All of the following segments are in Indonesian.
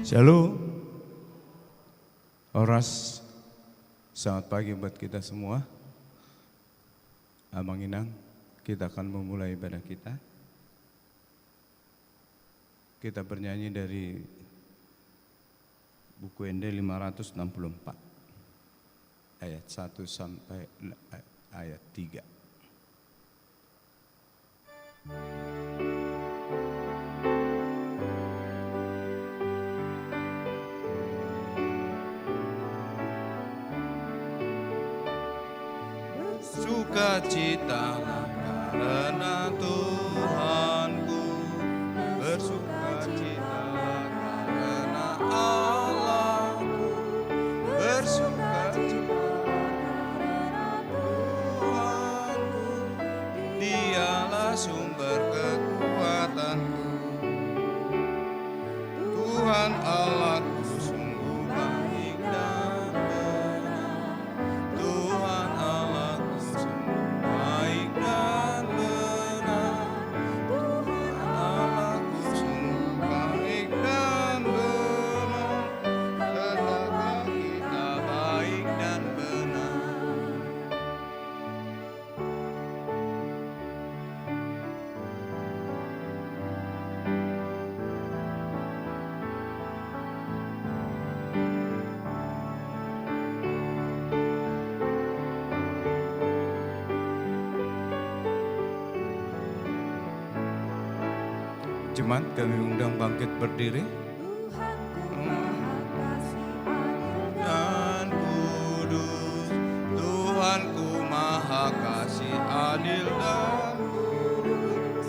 Shalom, Oras, selamat pagi buat kita semua. Abang Inang, kita akan memulai ibadah kita. Kita bernyanyi dari buku ND 564, ayat 1 sampai ayat 3. Bersukacitalah karena Tuhanku, bersukacitalah karena Allahku, bersukacitalah karena Tuhanku, Dialah sumber kekuatanku. Tuhan Allahku sungguh baik dan benar. Tuhan Allahku sungguh baik dan benar. Tuhan Allahku sungguh baik dan benar. Tetaplah kita baik dan benar. Jemaat, kami undang bangkit berdiri. Dan kudus, Tuhanku Maha Kasih, adil dan kudus.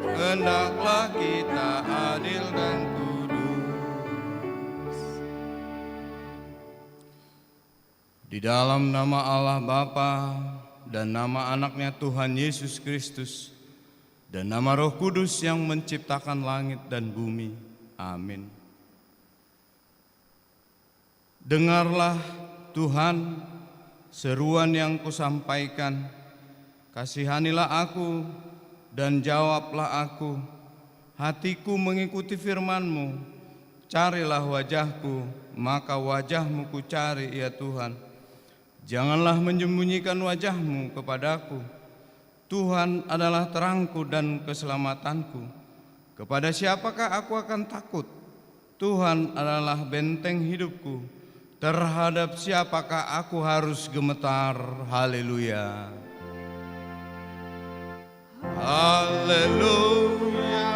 Hendaklah kita adil dan kudus. Di dalam nama Allah Bapa dan nama anaknya Tuhan Yesus Kristus dan nama Roh Kudus yang menciptakan langit dan bumi. Amin. Dengarlah Tuhan seruan yang kusampaikan, kasihanilah aku dan jawablah aku. Hatiku mengikuti firman-Mu, carilah wajah-Ku, maka wajah-Mu ku cari ya Tuhan. Janganlah menyembunyikan wajah-Mu kepadaku. Tuhan adalah terangku dan keselamatanku. Kepada siapakah aku akan takut? Tuhan adalah benteng hidupku. Terhadap siapakah aku harus gemetar? Haleluya. Haleluya.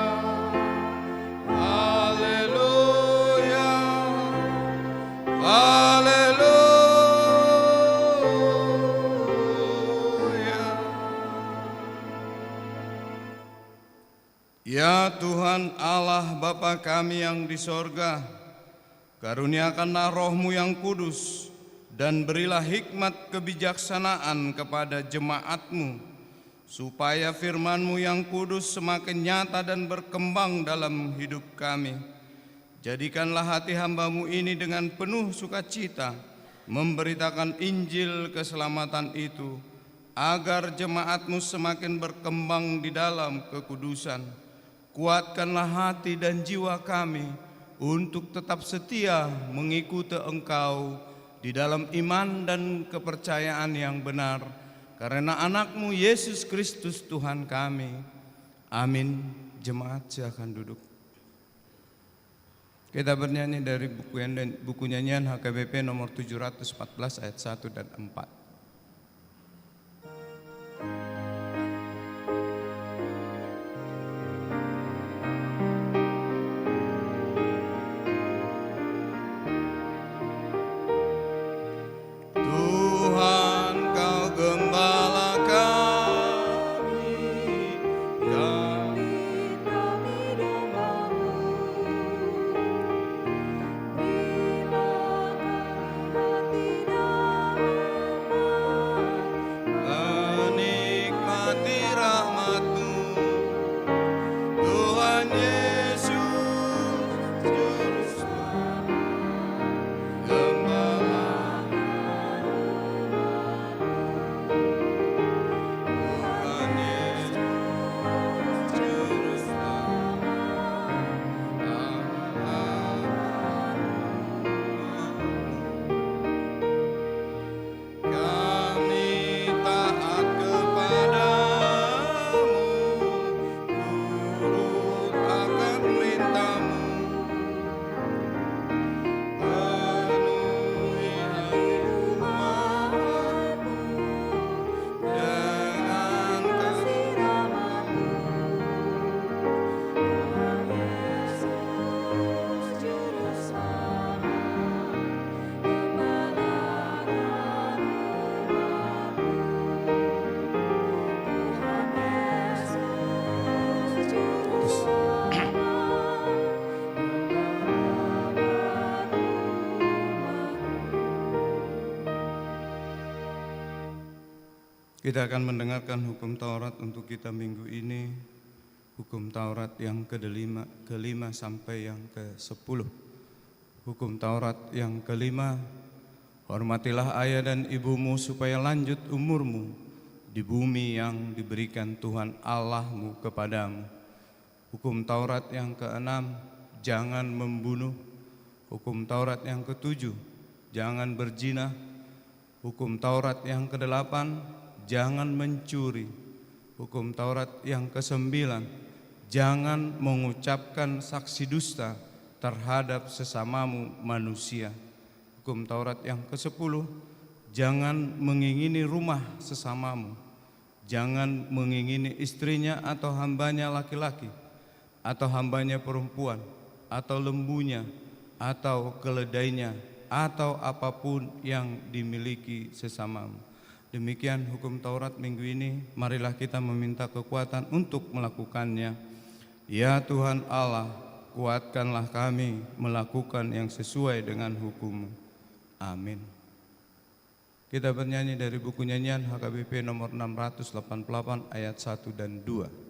Haleluya. Haleluya. Ya Tuhan Allah Bapa kami yang di sorga, karuniakanlah Roh-Mu yang kudus dan berilah hikmat kebijaksanaan kepada jemaat-Mu, supaya firman-Mu yang kudus semakin nyata dan berkembang dalam hidup kami. Jadikanlah hati hamba-Mu ini dengan penuh sukacita memberitakan Injil keselamatan itu, agar jemaat-Mu semakin berkembang di dalam kekudusan. Kuatkanlah hati dan jiwa kami untuk tetap setia mengikuti Engkau di dalam iman dan kepercayaan yang benar, karena anakmu Yesus Kristus Tuhan kami. Amin. Jemaat silakan duduk. Kita bernyanyi dari buku nyanyian HKBP nomor 714 ayat 1 dan 4. Kita akan mendengarkan hukum Taurat untuk kita minggu ini. Hukum Taurat yang kelima sampai yang ke-10. Hukum Taurat yang kelima, hormatilah ayah dan ibumu supaya lanjut umurmu di bumi yang diberikan Tuhan Allahmu kepadamu. Hukum Taurat yang keenam, jangan membunuh. Hukum Taurat yang ketujuh, jangan berzina. Hukum Taurat yang kedelapan, jangan mencuri. Hukum Taurat yang kesembilan, jangan mengucapkan saksi dusta terhadap sesamamu manusia. Hukum Taurat yang ke-10, jangan mengingini rumah sesamamu. Jangan mengingini istrinya atau hambanya laki-laki, atau hambanya perempuan, atau lembunya, atau keledainya, atau apapun yang dimiliki sesamamu. Demikian hukum Taurat minggu ini. Marilah kita meminta kekuatan untuk melakukannya. Ya Tuhan Allah, kuatkanlah kami melakukan yang sesuai dengan hukum-Mu. Amin. Kita bernyanyi dari buku nyanyian HKBP nomor 688 ayat 1 dan 2.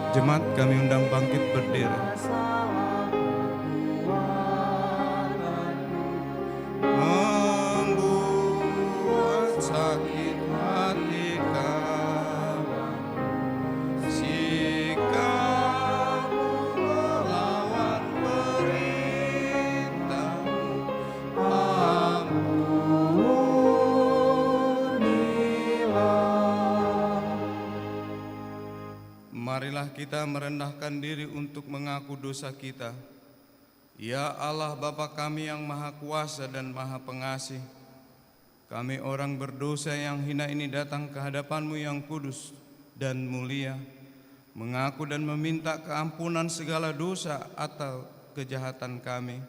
Jemaat kami undang bangkit berdiri. Membuat sakit hati kawan, sikapmu melawan perintahmu, ampunilah. Marilah kita merendahkan diri untuk mengaku dosa kita. Ya Allah Bapa kami yang Maha Kuasa dan Maha Pengasih, kami orang berdosa yang hina ini datang ke hadapan-Mu yang kudus dan mulia, mengaku dan meminta keampunan segala dosa atau kejahatan kami.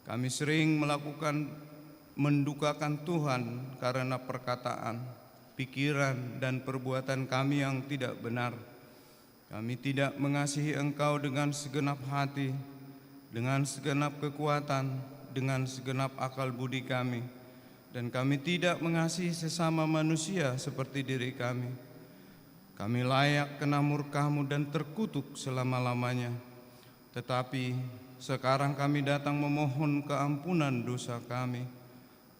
Kami sering mendukakan Tuhan karena perkataan, pikiran, dan perbuatan kami yang tidak benar. Kami tidak mengasihi Engkau dengan segenap hati, dengan segenap kekuatan, dengan segenap akal budi kami, dan kami tidak mengasihi sesama manusia seperti diri kami. Kami layak kena murka-Mu dan terkutuk selama-lamanya. Tetapi sekarang kami datang memohon keampunan dosa kami.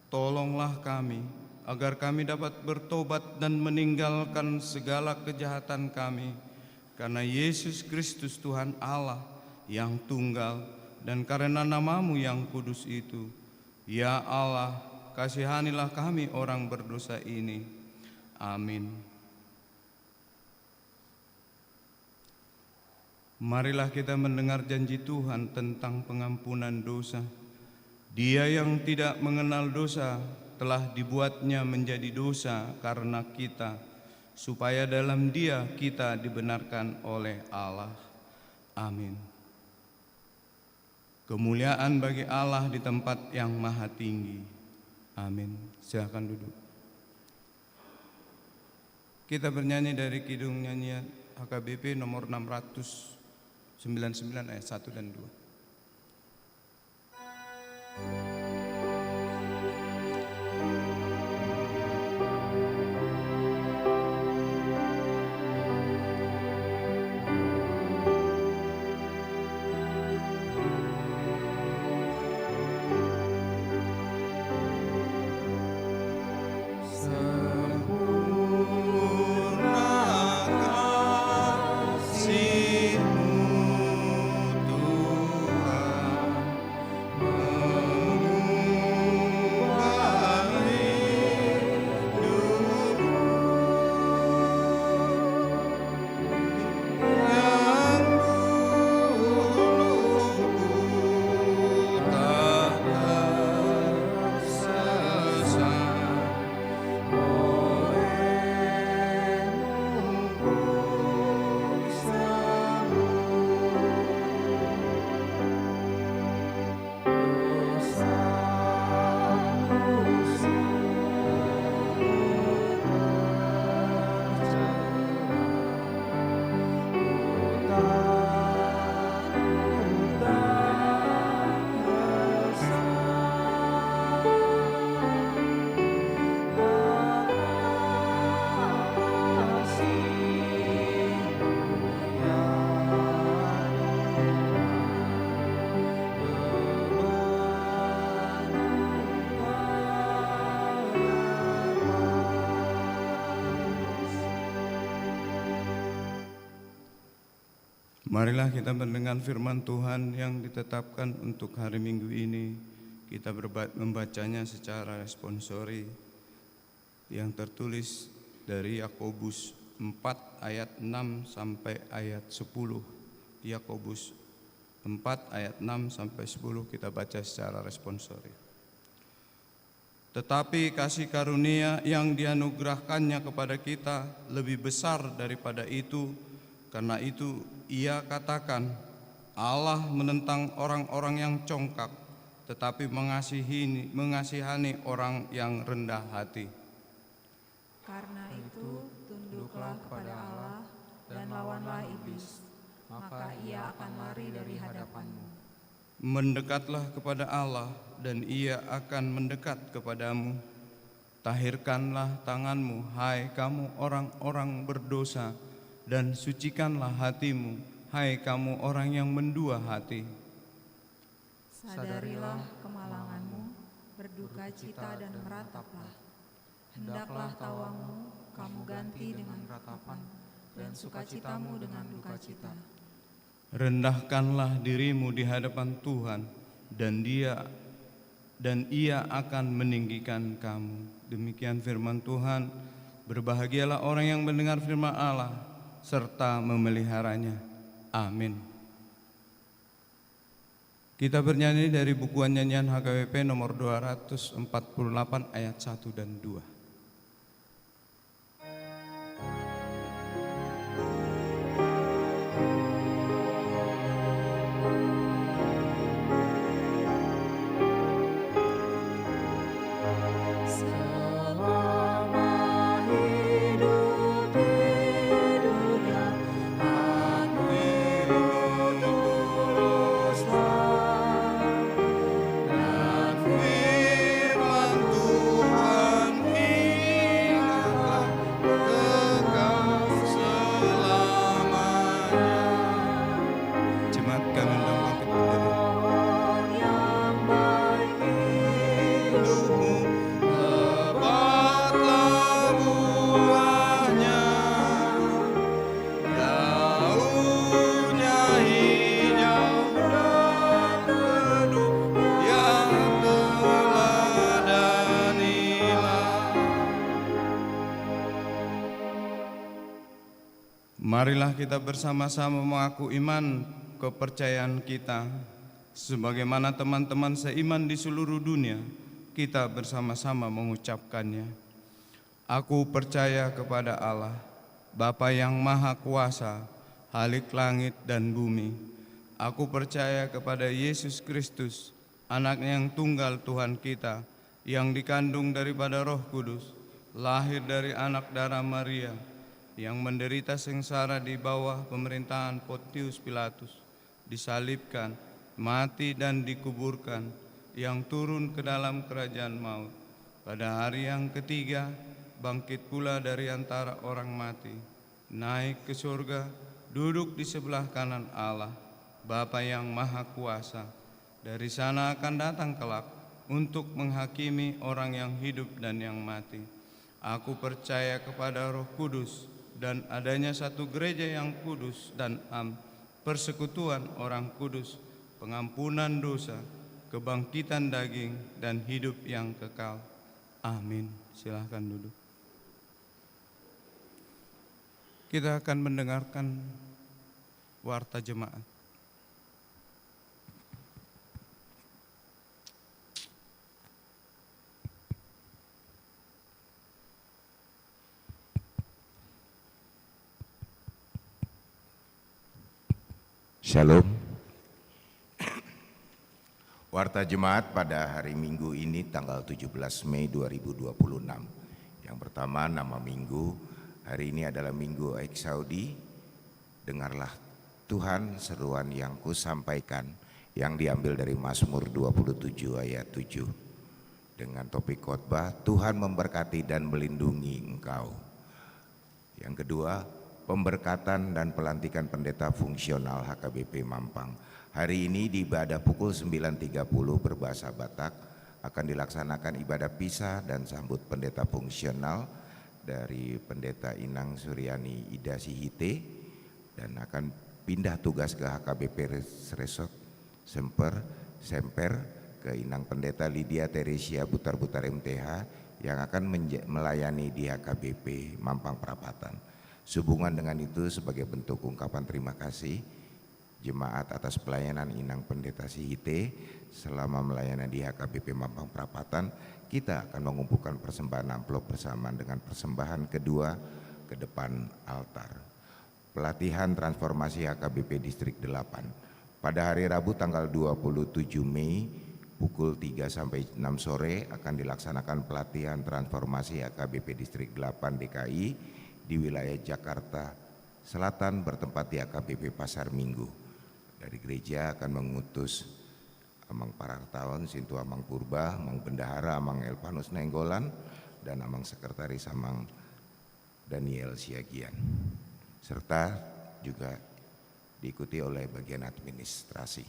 Tolonglah kami agar kami dapat bertobat dan meninggalkan segala kejahatan kami, karena Yesus Kristus Tuhan Allah yang tunggal dan karena nama-Mu yang kudus itu. Ya Allah, kasihanilah kami orang berdosa ini. Amin. Marilah kita mendengar janji Tuhan tentang pengampunan dosa. Dia yang tidak mengenal dosa telah dibuatnya menjadi dosa karena kita, supaya dalam Dia kita dibenarkan oleh Allah. Amin. Kemuliaan bagi Allah di tempat yang maha tinggi. Amin. Silakan duduk. Kita bernyanyi dari kidung nyanyian HKBP nomor 699 ayat 1 dan 2. Sempurna kasih-Mu Tuhan. Marilah kita mendengar firman Tuhan yang ditetapkan untuk hari Minggu ini. Kita membacanya secara responsori yang tertulis dari Yakobus 4 ayat 6 sampai ayat 10. Yakobus 4 ayat 6 sampai 10 kita baca secara responsori. Tetapi kasih karunia yang dianugerahkannya kepada kita lebih besar daripada itu. Karena itu ia katakan, Allah menentang orang-orang yang congkak, tetapi mengasihani orang yang rendah hati. Karena itu tunduklah kepada Allah dan lawanlah iblis, maka ia akan lari dari hadapanmu. Mendekatlah kepada Allah dan ia akan mendekat kepadamu. Tahirkanlah tanganmu, hai kamu orang-orang berdosa, dan sucikanlah hatimu, hai kamu orang yang mendua hati. Sadarilah kemalanganmu, berduka cita dan merataplah. Hendaklah tawamu kamu ganti dengan ratapan, dan sukacitamu dengan duka cita. Rendahkanlah dirimu di hadapan Tuhan, dan ia akan meninggikan kamu. Demikian firman Tuhan. Berbahagialah orang yang mendengar firman Allah serta memeliharanya. Amin. Kita bernyanyi dari buku nyanyian HKBP nomor 248 ayat 1 dan 2. Marilah kita bersama-sama mengaku iman kepercayaan kita. Sebagaimana teman-teman seiman di seluruh dunia, kita bersama-sama mengucapkannya. Aku percaya kepada Allah, Bapa yang Maha Kuasa, Khalik langit dan bumi. Aku percaya kepada Yesus Kristus, Anak yang tunggal Tuhan kita, yang dikandung daripada Roh Kudus, lahir dari anak darah Maria, yang menderita sengsara di bawah pemerintahan Pontius Pilatus, disalibkan, mati dan dikuburkan, yang turun ke dalam kerajaan maut. Pada hari yang ketiga, bangkit pula dari antara orang mati, naik ke surga, duduk di sebelah kanan Allah, Bapa yang Maha Kuasa. Dari sana akan datang kelak untuk menghakimi orang yang hidup dan yang mati. Aku percaya kepada Roh Kudus, dan adanya satu gereja yang kudus dan persekutuan orang kudus, pengampunan dosa, kebangkitan daging, dan hidup yang kekal. Amin. Silahkan duduk. Kita akan mendengarkan warta jemaat. Shalom. Warta Jemaat pada hari Minggu ini tanggal 17 Mei 2026. Yang pertama, nama minggu. Hari ini adalah Minggu Eksaudi. Dengarlah Tuhan seruan yang kusampaikan, yang diambil dari Mazmur 27 ayat 7. Dengan topik khotbah, Tuhan memberkati dan melindungi engkau. Yang kedua, pemberkatan dan pelantikan pendeta fungsional HKBP Mampang. Hari ini di ibadah pukul 9.30 berbahasa Batak akan dilaksanakan ibadah pisah dan sambut pendeta fungsional dari Pendeta Inang Suryani Ida Sihite, dan akan pindah tugas ke HKBP Resort Semper ke Inang Pendeta Lydia Teresia Butar-Butar MTH yang akan melayani di HKBP Mampang Perapatan. Sehubungan dengan itu, sebagai bentuk ungkapan terima kasih jemaat atas pelayanan Inang Pendeta Sihite selama melayani di HKBP Mampang Perapatan, kita akan mengumpulkan persembahan amplop bersamaan dengan persembahan kedua ke depan altar. Pelatihan transformasi HKBP Distrik 8 pada hari Rabu tanggal 27 Mei pukul 3 sampai 6 sore akan dilaksanakan pelatihan transformasi HKBP Distrik 8 DKI di wilayah Jakarta Selatan bertempat di HKBP Pasar Minggu. Dari gereja akan mengutus Amang Parartawan, Sintu Amang Purba, Amang Bendahara, Amang Elpanus Nenggolan, dan Amang Sekretaris Amang Daniel Siagian, serta juga diikuti oleh bagian administrasi.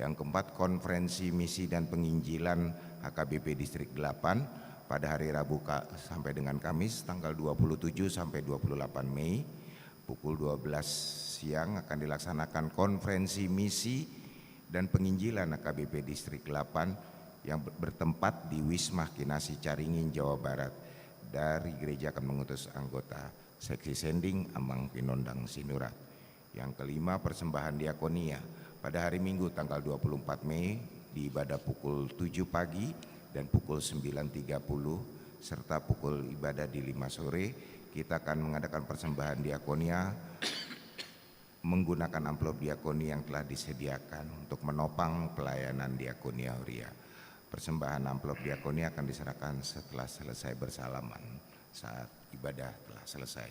Yang keempat, konferensi misi dan penginjilan HKBP Distrik 8 pada hari Rabu sampai dengan Kamis tanggal 27 sampai 28 Mei pukul 12 siang akan dilaksanakan konferensi misi dan penginjilan HKBP Distrik 8 yang bertempat di Wisma Kinasi Caringin, Jawa Barat. Dari gereja akan mengutus anggota seksi sending Amang Pinondang Sinurat. Yang kelima, persembahan diakonia pada hari Minggu tanggal 24 Mei di ibadah pukul 7 pagi dan pukul 9.30 serta pukul ibadah di 5 sore. Kita akan mengadakan persembahan diakonia menggunakan amplop diakoni yang telah disediakan untuk menopang pelayanan diakonia Huria. Persembahan amplop diakoni akan diserahkan setelah selesai bersalaman saat ibadah telah selesai.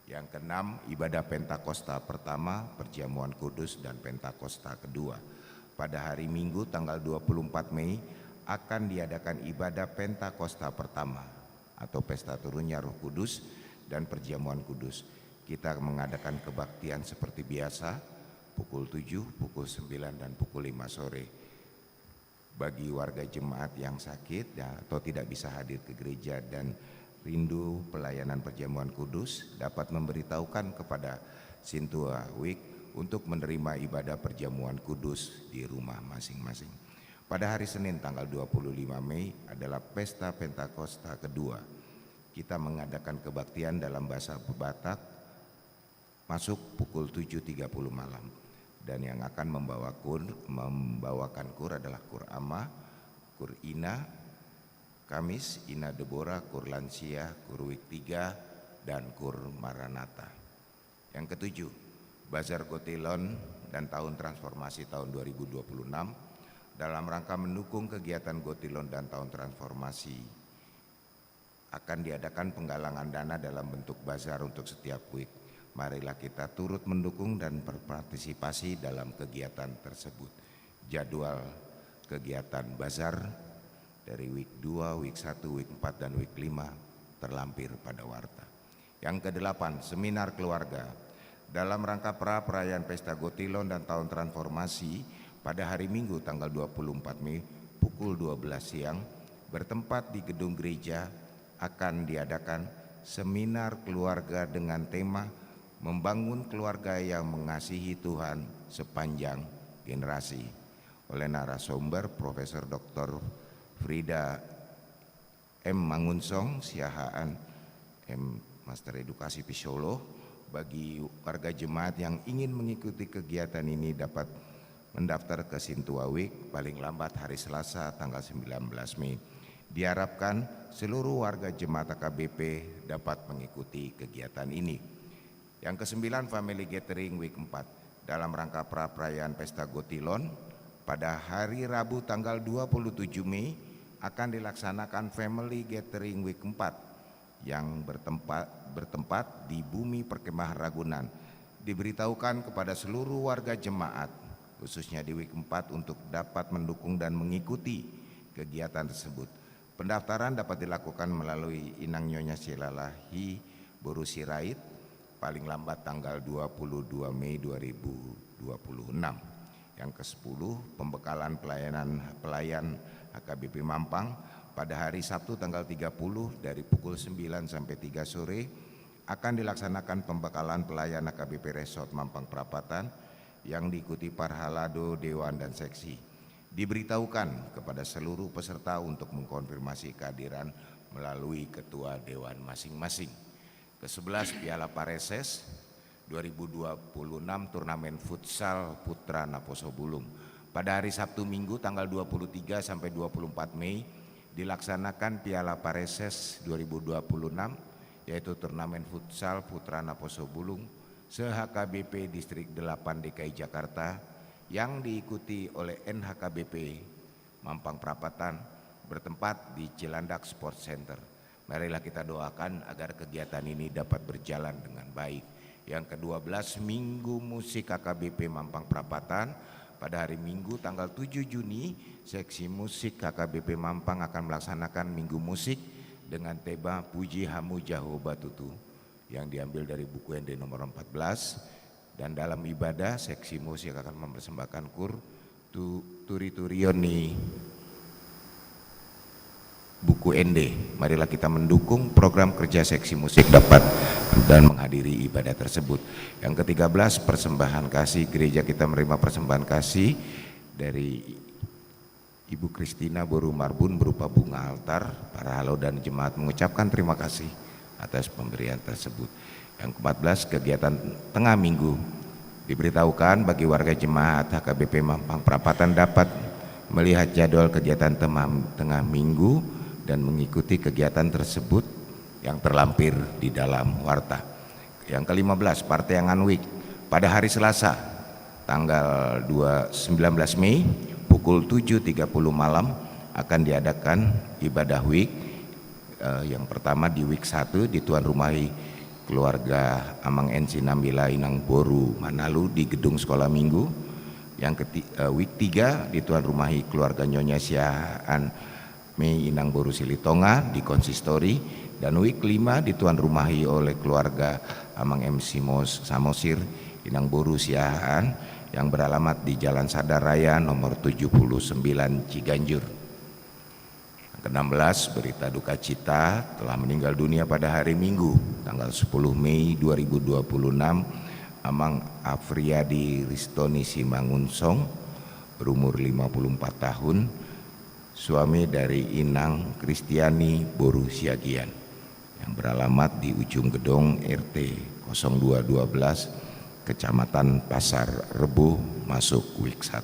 Yang keenam, ibadah Pentakosta pertama, Perjamuan Kudus dan Pentakosta kedua. Pada hari Minggu tanggal 24 Mei akan diadakan ibadah Pentakosta pertama atau pesta turunnya Roh Kudus dan Perjamuan Kudus. Kita mengadakan kebaktian seperti biasa pukul 7, pukul 9 dan pukul 5 sore. Bagi warga jemaat yang sakit atau tidak bisa hadir ke gereja dan rindu pelayanan Perjamuan Kudus dapat memberitahukan kepada Sintua Wik untuk menerima ibadah Perjamuan Kudus di rumah masing-masing. Pada hari Senin tanggal 25 Mei adalah Pesta Pentakosta kedua. Kita mengadakan kebaktian dalam bahasa Batak masuk pukul 7.30 malam. Dan yang akan membawakan kur adalah kur Ama, kur Ina, Kamis, Ina Deborah, kur Lansia, kur Wik 3, dan kur Maranatha. Yang ketujuh, Bazar Gotilon dan Tahun Transformasi tahun 2026 dalam rangka mendukung kegiatan Gotilon dan Tahun Transformasi akan diadakan penggalangan dana dalam bentuk bazar untuk setiap week. Marilah kita turut mendukung dan berpartisipasi dalam kegiatan tersebut. Jadwal kegiatan bazar dari week 2, week 1, week 4, dan week 5 terlampir pada warta. Yang kedelapan, seminar keluarga. Dalam rangka perayaan Pesta Gotilon dan Tahun Transformasi pada hari Minggu tanggal 24 Mei pukul 12 siang bertempat di gedung gereja akan diadakan seminar keluarga dengan tema Membangun Keluarga yang Mengasihi Tuhan Sepanjang Generasi oleh narasumber Profesor Dr. Frida M. Mangunsong, Siahaan M. Master Edukasi Psikolog. Bagi warga jemaat yang ingin mengikuti kegiatan ini dapat mendaftar ke Sintua Wik paling lambat hari Selasa tanggal 19 Mei. Diharapkan seluruh warga jemaat AKBP dapat mengikuti kegiatan ini. Yang kesembilan, Family Gathering Week 4 dalam rangka perayaan Pesta Gotilon pada hari Rabu tanggal 27 Mei akan dilaksanakan Family Gathering Week 4 yang bertempat di Bumi Perkemah Ragunan. Diberitahukan kepada seluruh warga jemaat khususnya di Week 4 untuk dapat mendukung dan mengikuti kegiatan tersebut. Pendaftaran dapat dilakukan melalui Inang Nyonya Silalahi Boru Sirait paling lambat tanggal 22 Mei 2026. Yang ke-10, pembekalan pelayan HKBP Mampang pada hari Sabtu tanggal 30 dari pukul 9 sampai 3 sore akan dilaksanakan pembekalan pelayan AKBP Resort Mampang Perapatan yang diikuti Parhalado, Dewan, dan Seksi. Diberitahukan kepada seluruh peserta untuk mengkonfirmasi kehadiran melalui ketua Dewan masing-masing. Ke-11 Piala Pareses 2026 Turnamen Futsal Putra Naposo Bulung. Pada hari Sabtu Minggu tanggal 23 sampai 24 Mei dilaksanakan Piala Pareses 2026 yaitu Turnamen Futsal Putra Naposo Bulung se-HKBP Distrik 8 DKI Jakarta yang diikuti oleh NHKBP Mampang Perapatan bertempat di Cilandak Sport Center. Marilah kita doakan agar kegiatan ini dapat berjalan dengan baik. Yang ke-12 Minggu Musik HKBP Mampang Perapatan pada hari Minggu tanggal 7 Juni Seksi Musik HKBP Mampang akan melaksanakan Minggu Musik dengan tema Puji Hamu Jaho Batutu yang diambil dari buku ND nomor 14. Dan dalam ibadah Seksi Musik akan mempersembahkan kur Turi Turioni buku ND. Marilah kita mendukung program kerja Seksi Musik dapat dan menghadiri ibadah tersebut. Yang ke-13 persembahan kasih. Gereja kita menerima persembahan kasih dari Ibu Kristina Boru Marbun berupa bunga altar. Para halo dan jemaat mengucapkan terima kasih atas pemberian tersebut. Yang ke-14 kegiatan tengah minggu. Diberitahukan bagi warga jemaat HKBP Mampang Perapatan dapat melihat jadwal kegiatan tengah minggu dan mengikuti kegiatan tersebut yang terlampir di dalam warta. Yang ke-15 Parteangan Week pada hari Selasa tanggal 19 Mei pukul 7.30 malam akan diadakan ibadah week. Yang pertama di week 1 di tuan rumahi keluarga Amang Ensi Nambila Inang Boru Manalu di gedung sekolah minggu. Yang week 3 di tuan rumahi keluarga Nyonya Siaan Mei Inang Boru Silitonga di konsistori. Dan week 5 di tuan rumahi oleh keluarga Amang MC Samosir Inang Boru Siaan yang beralamat di Jalan Sadar Raya nomor 79 Ciganjur. Yang ke-16 berita duka cita telah meninggal dunia pada hari Minggu tanggal 10 Mei 2026 Amang Afriyadi Ristoni Simangunsong berumur 54 tahun, suami dari Inang Kristiani Boru Siagian yang beralamat di ujung gedong RT 0212 Kecamatan Pasar Rebo masuk week 1.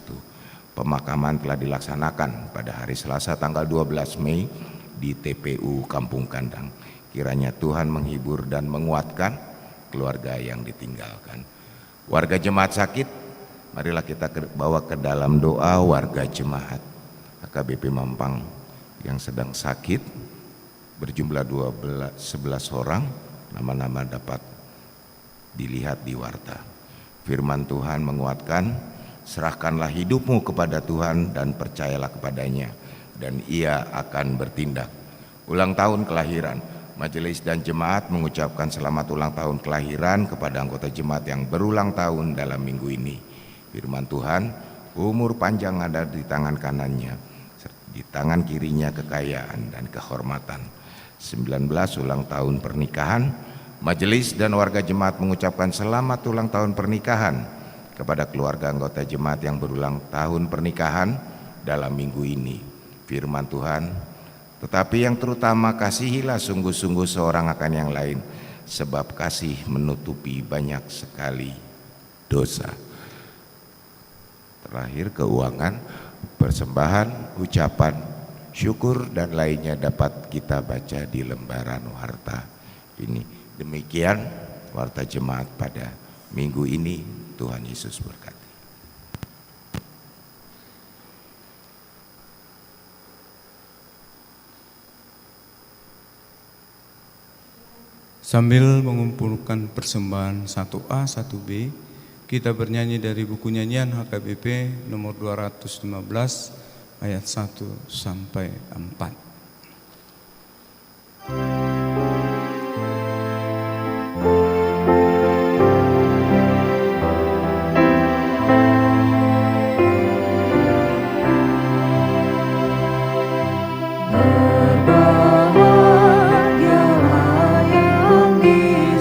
Pemakaman telah dilaksanakan pada hari Selasa tanggal 12 Mei di TPU Kampung Kandang. Kiranya Tuhan menghibur dan menguatkan keluarga yang ditinggalkan. Warga jemaat sakit, marilah kita bawa ke dalam doa warga jemaat HKBP Mampang yang sedang sakit berjumlah 11 orang, nama-nama dapat dilihat di warta. Firman Tuhan menguatkan, serahkanlah hidupmu kepada Tuhan dan percayalah kepadanya dan Ia akan bertindak. Ulang tahun kelahiran. Majelis dan jemaat mengucapkan selamat ulang tahun kelahiran kepada anggota jemaat yang berulang tahun dalam minggu ini. Firman Tuhan, umur panjang ada di tangan kanannya, di tangan kirinya kekayaan dan kehormatan. 19 ulang tahun pernikahan. Majelis dan warga jemaat mengucapkan selamat ulang tahun pernikahan kepada keluarga anggota jemaat yang berulang tahun pernikahan dalam minggu ini. Firman Tuhan, tetapi yang terutama kasihilah sungguh-sungguh seorang akan yang lain, sebab kasih menutupi banyak sekali dosa. Terakhir keuangan, persembahan, ucapan, syukur dan lainnya dapat kita baca di lembaran warta ini. Demikian warta jemaat pada minggu ini. Tuhan Yesus berkati. Sambil mengumpulkan persembahan 1A, 1B, kita bernyanyi dari buku nyanyian HKBP nomor 215 ayat 1 sampai 4. Berbahagialah yang di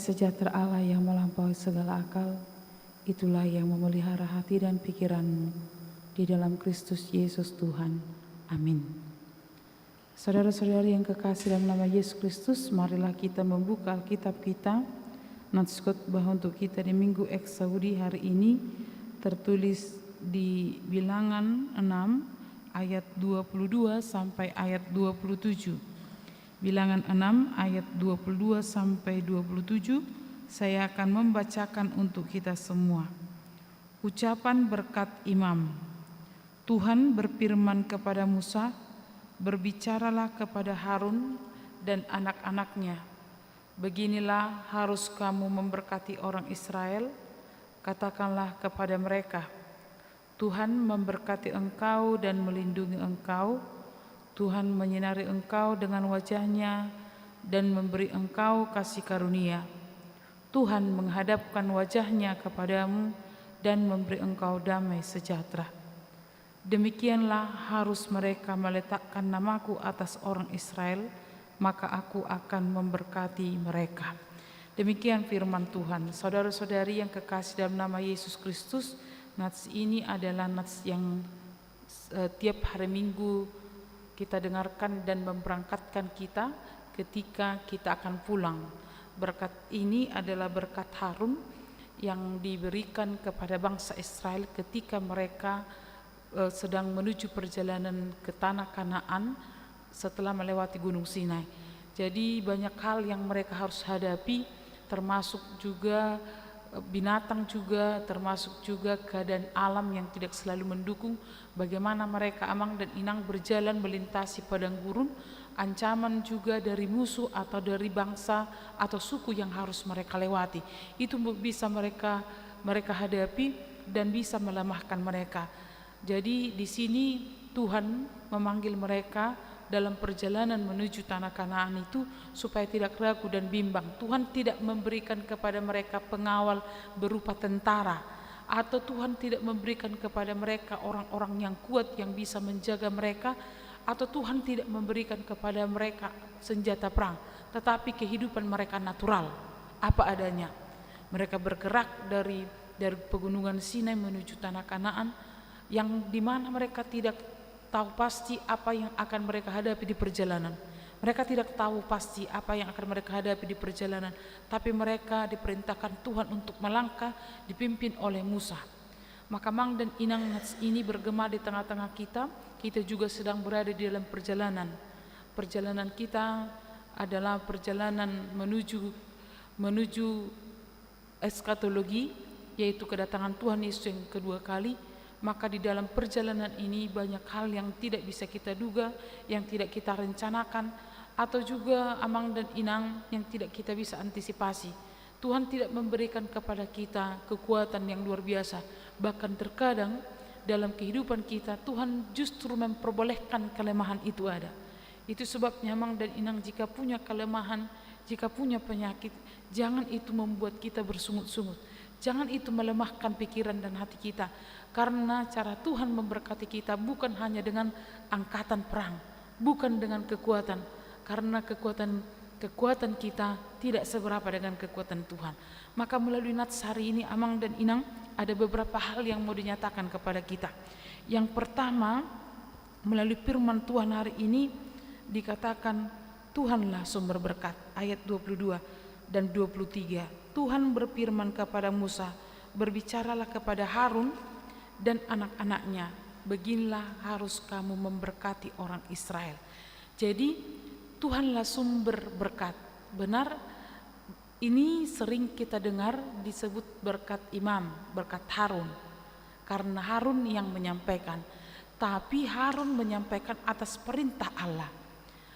sejahtera Allah yang melampaui segala akal, itulah yang memelihara hati dan pikiranmu di dalam Kristus Yesus Tuhan. Amin. Saudara-saudari yang kekasih dalam nama Yesus Kristus, marilah kita membuka Alkitab kita. Nats khotbah untuk kita di Minggu Eksaudi hari ini tertulis di Bilangan 6 ayat 22 sampai ayat 27. Bilangan 6 ayat 22 sampai 27, saya akan membacakan untuk kita semua. Ucapan berkat imam. Tuhan berfirman kepada Musa, berbicaralah kepada Harun dan anak-anaknya. Beginilah harus kamu memberkati orang Israel. Katakanlah kepada mereka, Tuhan memberkati engkau dan melindungi engkau. Tuhan menyinari engkau dengan wajah-Nya dan memberi engkau kasih karunia. Tuhan menghadapkan wajah-Nya kepadamu dan memberi engkau damai sejahtera. Demikianlah harus mereka meletakkan namaku atas orang Israel, maka aku akan memberkati mereka. Demikian firman Tuhan. Saudara-saudari yang kekasih dalam nama Yesus Kristus, nats ini adalah nats yang tiap hari Minggu kita dengarkan dan memberangkatkan kita ketika kita akan pulang. Berkat ini adalah berkat Harun yang diberikan kepada bangsa Israel ketika mereka sedang menuju perjalanan ke tanah Kanaan setelah melewati Gunung Sinai. Jadi banyak hal yang mereka harus hadapi, termasuk juga binatang juga, termasuk juga keadaan alam yang tidak selalu mendukung. Bagaimana mereka amang dan inang berjalan melintasi padang gurun, ancaman juga dari musuh atau dari bangsa atau suku yang harus mereka lewati. Itu bisa mereka hadapi dan bisa melemahkan mereka. Jadi di sini Tuhan memanggil mereka dalam perjalanan menuju tanah Kanaan itu supaya tidak ragu dan bimbang. Tuhan tidak memberikan kepada mereka pengawal berupa tentara, atau Tuhan tidak memberikan kepada mereka orang-orang yang kuat yang bisa menjaga mereka, atau Tuhan tidak memberikan kepada mereka senjata perang, tetapi kehidupan mereka natural, apa adanya. Mereka bergerak dari pegunungan Sinai menuju tanah Kanaan, yang dimana mereka tidak tahu pasti apa yang akan mereka hadapi di perjalanan. Mereka tidak tahu pasti apa yang akan mereka hadapi di perjalanan, tapi mereka diperintahkan Tuhan untuk melangkah dipimpin oleh Musa. Maka Mang dan Inang nats ini bergema di tengah-tengah kita. Kita juga sedang berada di dalam perjalanan. Perjalanan kita adalah perjalanan menuju eskatologi, yaitu kedatangan Tuhan Yesus yang kedua kali. Maka di dalam perjalanan ini banyak hal yang tidak bisa kita duga, yang tidak kita rencanakan, atau juga amang dan inang yang tidak kita bisa antisipasi. Tuhan tidak memberikan kepada kita kekuatan yang luar biasa. Bahkan terkadang dalam kehidupan kita Tuhan justru memperbolehkan kelemahan itu ada. Itu sebabnya amang dan inang, jika punya kelemahan, jika punya penyakit, jangan itu membuat kita bersungut-sungut. Jangan itu melemahkan pikiran dan hati kita. Karena cara Tuhan memberkati kita bukan hanya dengan angkatan perang, bukan dengan kekuatan. Karena kekuatan kita tidak seberapa dengan kekuatan Tuhan. Maka melalui nats hari ini amang dan inang, ada beberapa hal yang mau dinyatakan kepada kita. Yang pertama, melalui firman Tuhan hari ini dikatakan Tuhanlah sumber berkat, ayat 22 dan 23. Tuhan berfirman kepada Musa, berbicaralah kepada Harun dan anak-anaknya, beginilah harus kamu memberkati orang Israel. Jadi Tuhanlah sumber berkat. Benar, ini sering kita dengar disebut berkat imam, berkat Harun, karena Harun yang menyampaikan. Tapi Harun menyampaikan atas perintah Allah.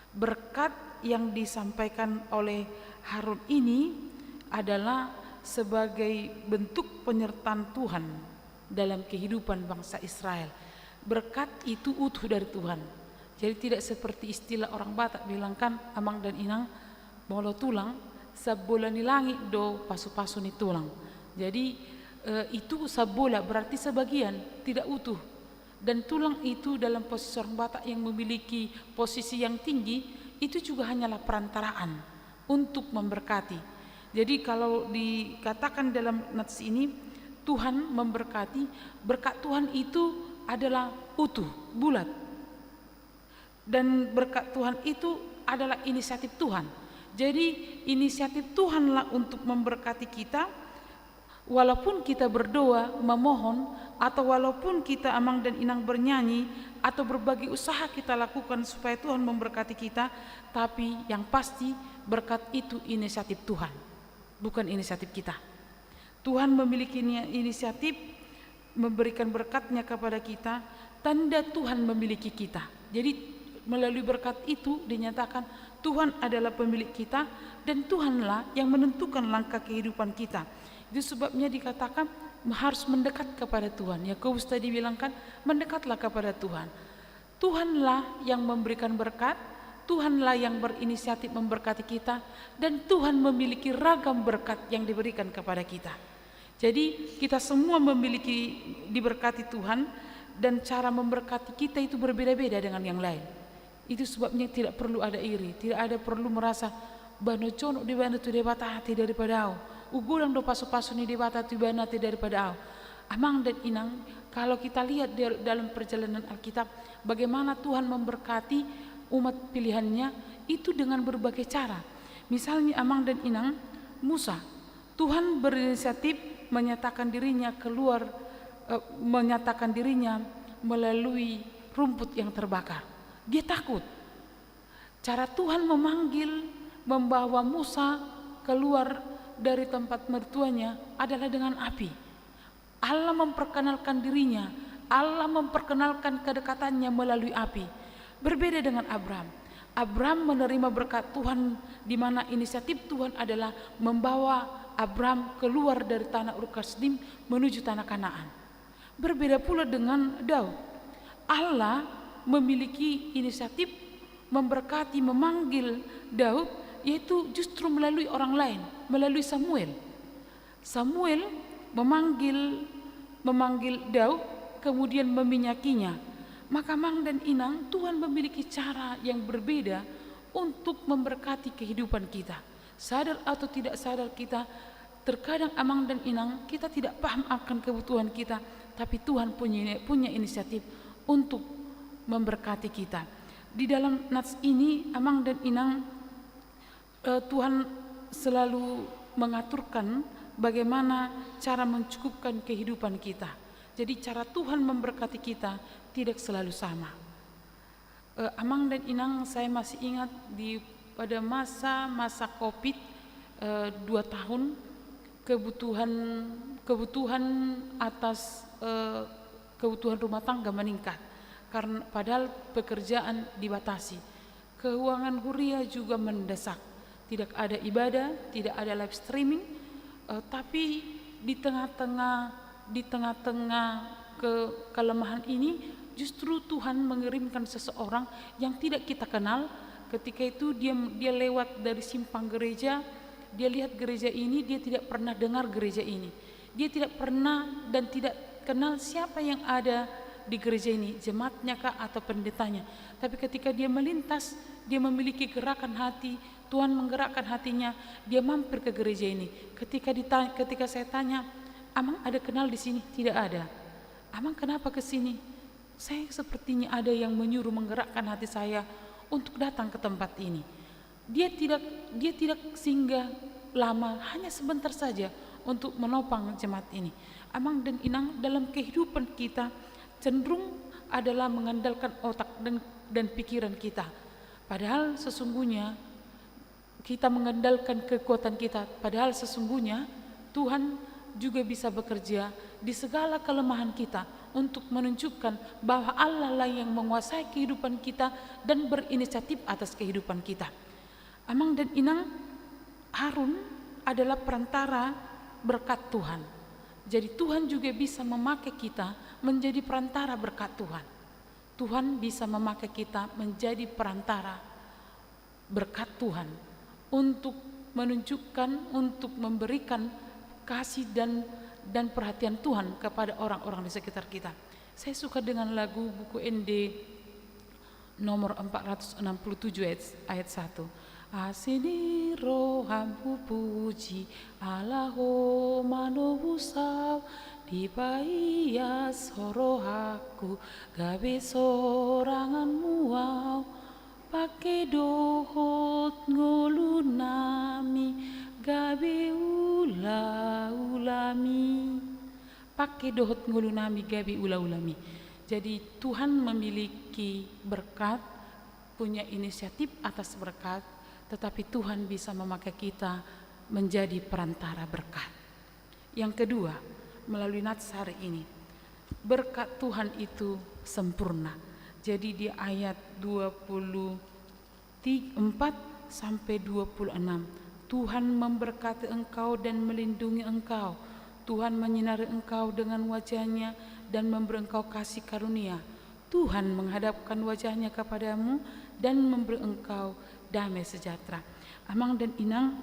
Berkat yang disampaikan oleh Harun ini adalah sebagai bentuk penyertaan Tuhan dalam kehidupan bangsa Israel. Berkat itu utuh dari Tuhan. Jadi tidak seperti istilah orang Batak bilang kan, amang dan inang molo tulang sabola ni langit do pasu-pasu ni tulang. Jadi itu sabola berarti sebagian, tidak utuh. Dan tulang itu dalam posisi orang Batak yang memiliki posisi yang tinggi, itu juga hanyalah perantaraan untuk memberkati. Jadi kalau dikatakan dalam nats ini Tuhan memberkati, berkat Tuhan itu adalah utuh, bulat. Dan berkat Tuhan itu adalah inisiatif Tuhan. Jadi inisiatif Tuhanlah untuk memberkati kita. Walaupun kita berdoa, memohon, atau walaupun kita amang dan inang bernyanyi, atau berbagai usaha kita lakukan supaya Tuhan memberkati kita, tapi yang pasti berkat itu inisiatif Tuhan, bukan inisiatif kita. Tuhan memiliki inisiatif memberikan berkatnya kepada kita, tanda Tuhan memiliki kita. Jadi melalui berkat itu dinyatakan Tuhan adalah pemilik kita dan Tuhanlah yang menentukan langkah kehidupan kita. Itu sebabnya dikatakan harus mendekat kepada Tuhan. Yakobus tadi bilangkan mendekatlah kepada Tuhan. Tuhanlah yang memberikan berkat, Tuhanlah yang berinisiatif memberkati kita, dan Tuhan memiliki ragam berkat yang diberikan kepada kita. Jadi kita semua memiliki diberkati Tuhan, dan cara memberkati kita itu berbeda-beda dengan yang lain. Itu sebabnya tidak perlu ada iri, tidak ada perlu merasa bano conok di bana tu debata hati daripada au. Ugulang do pasu-pasu ni debata tu bana hati daripada au. Amang dan inang, kalau kita lihat dalam perjalanan Alkitab bagaimana Tuhan memberkati umat pilihannya itu dengan berbagai cara. Misalnya amang dan inang, Musa, Tuhan berinisiatif menyatakan dirinya keluar, menyatakan dirinya melalui rumput yang terbakar. Dia takut. Cara Tuhan memanggil, membawa Musa keluar dari tempat mertuanya adalah dengan api. Allah memperkenalkan dirinya, Allah memperkenalkan kedekatannya melalui api. Berbeda dengan Abraham. Abraham menerima berkat Tuhan di mana inisiatif Tuhan adalah membawa Abraham keluar dari tanah Ur Kasdim menuju tanah Kanaan. Berbeda pula dengan Daud. Allah memiliki inisiatif memberkati, memanggil Daud, yaitu justru melalui orang lain, melalui Samuel. Samuel memanggil Daud, kemudian meminyakinya. Maka mang dan inang, Tuhan memiliki cara yang berbeda untuk memberkati kehidupan kita. Sadar atau tidak sadar kita, terkadang amang dan inang kita tidak paham akan kebutuhan kita, tapi Tuhan punya inisiatif untuk memberkati kita. Di dalam nats ini amang dan inang, Tuhan selalu mengaturkan bagaimana cara mencukupkan kehidupan kita. Jadi cara Tuhan memberkati kita tidak selalu sama. Amang dan inang, saya masih ingat pada masa Covid 2 tahun kebutuhan atas kebutuhan rumah tangga meningkat karena padahal pekerjaan dibatasi. Keuangan Huria juga mendesak. Tidak ada ibadah, tidak ada live streaming, tapi di tengah-tengah kelemahan ini justru Tuhan mengirimkan seseorang yang tidak kita kenal. Ketika itu dia lewat dari simpang gereja, dia lihat gereja ini, dia tidak pernah dengar gereja ini, dia tidak pernah dan tidak kenal siapa yang ada di gereja ini, jemaatnya kah atau pendetanya. Tapi ketika dia melintas, dia memiliki gerakan hati, Tuhan menggerakkan hatinya, dia mampir ke gereja ini. Ketika saya tanya, Amang ada kenal di sini? Tidak ada. Amang kenapa ke sini? Saya sepertinya ada yang menyuruh, menggerakkan hati saya untuk datang ke tempat ini. Dia tidak singgah lama, hanya sebentar saja untuk menopang jemaat ini. Amang dan inang, dalam kehidupan kita cenderung adalah mengandalkan otak dan pikiran kita. Padahal sesungguhnya kita mengandalkan kekuatan kita. Padahal sesungguhnya Tuhan juga bisa bekerja di segala kelemahan kita untuk menunjukkan bahwa Allah lah yang menguasai kehidupan kita dan berinisiatif atas kehidupan kita. Amang dan inang, Harun adalah perantara berkat Tuhan. Jadi Tuhan juga bisa memakai kita menjadi perantara berkat Tuhan. Tuhan bisa memakai kita menjadi perantara berkat Tuhan untuk menunjukkan, untuk memberikan kasih dan perhatian Tuhan kepada orang-orang di sekitar kita. Saya suka dengan lagu buku ND nomor 467 ayat 1. Asini rohampu puji Allaho manobusau di paia sorohaku gabe sorangan muau pake dohot ngolunami gabe ula-ulami. Pakai dohot ngulunami gabi ula-ulami. Jadi Tuhan memiliki berkat, punya inisiatif atas berkat, tetapi Tuhan bisa memakai kita menjadi perantara berkat. Yang kedua, melalui nats hari ini, berkat Tuhan itu sempurna. Jadi di ayat 24 sampai 26, Tuhan memberkati engkau dan melindungi engkau. Tuhan menyinari engkau dengan wajahnya dan memberi engkau kasih karunia. Tuhan menghadapkan wajahnya kepadamu dan memberi engkau damai sejahtera. Amang dan Inang,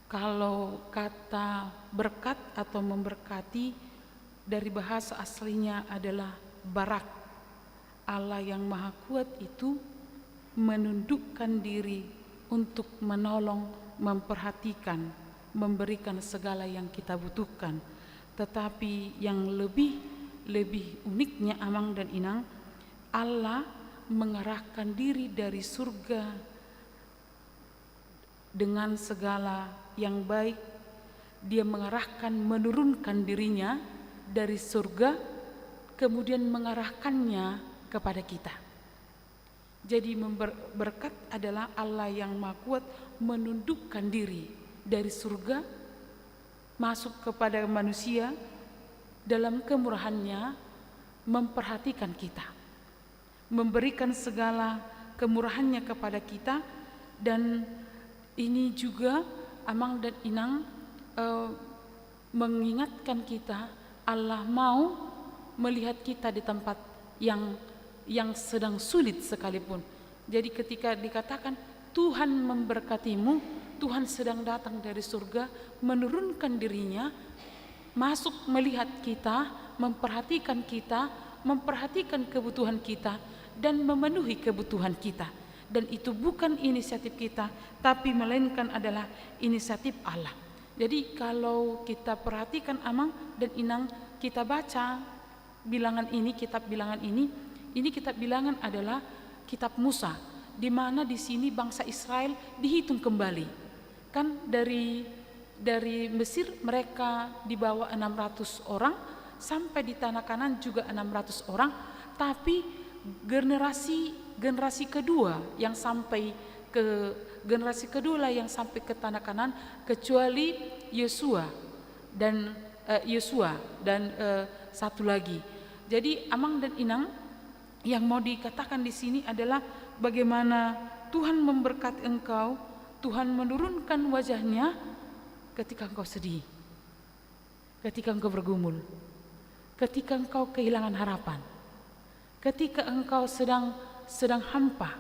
kalau kata berkat atau memberkati dari bahasa aslinya adalah barak. Allah yang maha kuat itu menundukkan diri untuk menolong, memperhatikan, memberikan segala yang kita butuhkan. Tetapi yang lebih uniknya Amang dan Inang, Allah mengarahkan diri dari surga dengan segala yang baik. Dia menurunkan dirinya dari surga, kemudian mengarahkannya kepada kita. Jadi berkat adalah Allah yang maha kuat menundukkan diri dari surga masuk kepada manusia dalam kemurahannya, memperhatikan kita, memberikan segala kemurahannya kepada kita. Dan ini juga Amang dan Inang mengingatkan kita, Allah mau melihat kita di tempat yang sedang sulit sekalipun. Jadi ketika dikatakan Tuhan memberkatimu, Tuhan sedang datang dari surga, menurunkan dirinya, masuk melihat kita, memperhatikan kebutuhan kita, dan memenuhi kebutuhan kita. Dan itu bukan inisiatif kita, tapi melainkan adalah inisiatif Allah. Jadi kalau kita perhatikan Amang dan Inang, kita baca bilangan ini, kitab bilangan ini kitab bilangan adalah kitab Musa, di mana di sini bangsa Israel dihitung kembali. Kan dari Mesir mereka dibawa 600 orang, sampai di tanah Kanan juga 600 orang, tapi generasi kedua yang sampai ke tanah Kanan kecuali Yosua dan satu lagi. Jadi Amang dan Inang, yang mau dikatakan di sini adalah bagaimana Tuhan memberkati engkau, Tuhan menurunkan wajahnya ketika engkau sedih, ketika engkau bergumul, ketika engkau kehilangan harapan, ketika engkau sedang hampa.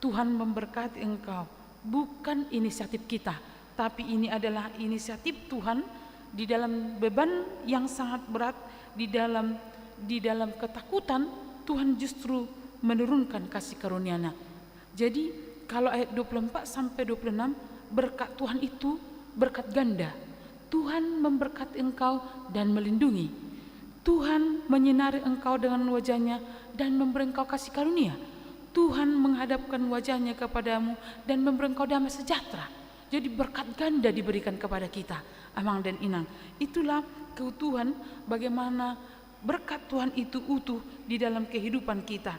Tuhan memberkati engkau, bukan inisiatif kita, tapi ini adalah inisiatif Tuhan. Di dalam beban yang sangat berat, di dalam ketakutan, Tuhan justru menurunkan kasih karunia-Nya. Jadi kalau ayat 24 sampai 26, berkat Tuhan itu berkat ganda. Tuhan memberkati engkau dan melindungi. Tuhan menyinari engkau dengan wajahnya dan memberi engkau kasih karunia. Tuhan menghadapkan wajahnya kepadamu dan memberi engkau damai sejahtera. Jadi berkat ganda diberikan kepada kita, Amang dan Inang. Itulah keutuhan bagaimana berkat Tuhan itu utuh di dalam kehidupan kita.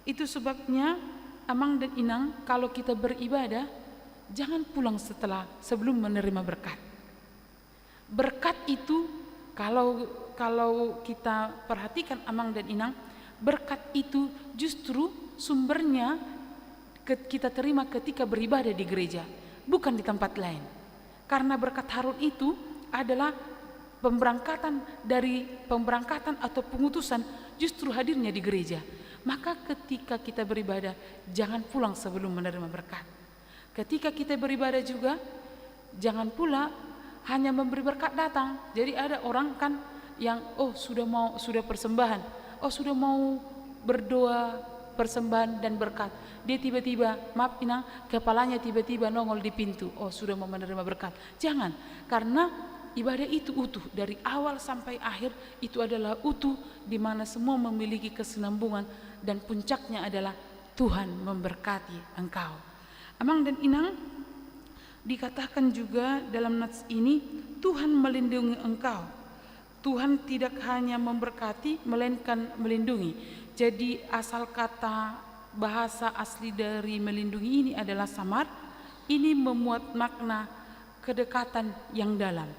Itu sebabnya Amang dan Inang, kalau kita beribadah, jangan pulang sebelum menerima berkat. Berkat itu kalau kita perhatikan Amang dan Inang, berkat itu justru sumbernya kita terima ketika beribadah di gereja, bukan di tempat lain. Karena berkat Harun itu adalah pemberangkatan atau pengutusan justru hadirnya di gereja. Maka ketika kita beribadah, jangan pulang sebelum menerima berkat. Ketika kita beribadah juga, jangan pula hanya memberi berkat datang. Jadi ada orang kan yang sudah persembahan, sudah mau berdoa persembahan dan berkat. Dia tiba-tiba, maaf Inang, kepalanya tiba-tiba nongol di pintu. Oh, sudah mau menerima berkat. Jangan, karena ibadah itu utuh dari awal sampai akhir, itu adalah utuh di mana semua memiliki kesinambungan dan puncaknya adalah Tuhan memberkati engkau. Amang dan Inang, dikatakan juga dalam nats ini, Tuhan melindungi engkau. Tuhan tidak hanya memberkati melainkan melindungi. Jadi asal kata bahasa asli dari melindungi ini adalah samar. Ini memuat makna kedekatan yang dalam.